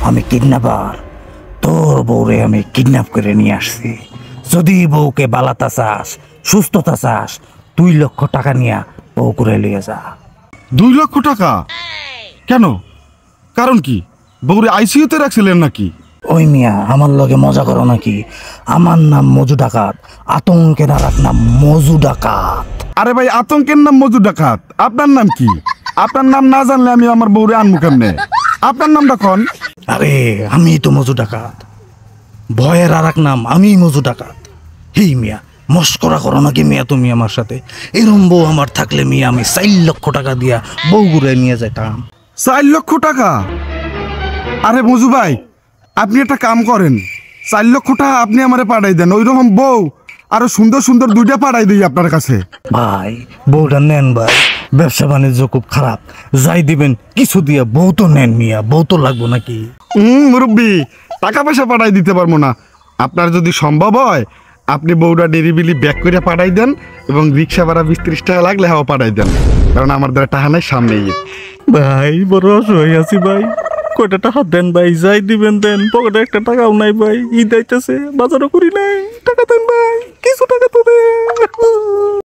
আমি কিডন্যাপার, তোর বউরে আমি কিডন্যাপ করে নিয়ে আসছি। যদি বউকে বালাতা চাস, সুস্থতা চাস, 2 লক্ষ টাকা নিয়ে বউ করে লিয়ে যা। 2 লক্ষ টাকা? কেন, কারণ কি? বউরে আইসিইউতে রাখছিলেন নাকি? ওই মিয়া, আমার লগে মজা করো নাকি? আমার নাম মজু ডাকাত, আতঙ্কের আর এক নাম মজু ডাকাত। আরে ভাই, আতঙ্কের নাম মজু ডাকাত, আপনার নাম কি? আপনার নাম না জানলে আমি আমার বউরে আনবো কেমনে? আপনার নামটা কোন? আরে আমি তো মজু ডাকাত, ভয়ের আর এক নাম আমি মজু ডাকাত। হেই মিয়া, মস্করা করো নাকি মিয়া তুমি আমার সাথে? এরম বউ আমার থাকলে মিয়া আমি 4 লক্ষ টাকা দিয়া বউ ঘুরে নিয়ে যেতাম। 4 লক্ষ টাকা? আরে মজু ভাই, আপনি একটা কাম করেন, 4 লক্ষ টাকা আপনি আমারে পাঠাই দেন, ওই রকম বউ আরো সুন্দর সুন্দর 2টা পাঠাই দিই আপনার কাছে। ভাই বউটা নেন ভাই, ব্যবসা বাণিজ্য খুব খারাপ, যাই দিবেন কিছু দিয়া বউ তো নেন মিয়া, বউ তো লাগবো নাকি? মুরব্বী, টাকা পয়সা পাঠাই দিতে পারবো না। আপনার যদি সম্ভব হয় আপনি বউটা ডেরিবিলি ব্যাক করে পাঠাই দেন, এবং রিক্সা ভাড়া 20-30 টাকা লাগলে হাওয়া পাঠাই দেন, কারণ আমার দ্বারা টাকা নাই, সামনে ঈদ। ভাই বড় অসহায় আছি ভাই, কয়টা টাকা দেন ভাই, যাই দিবেন দেন, পকেটে একটা টাকাও নাই ভাই, ঈদ আইতেছে, বাজারও করি নাই, টাকা দেন ভাই, কিছু টাকা তো দেন।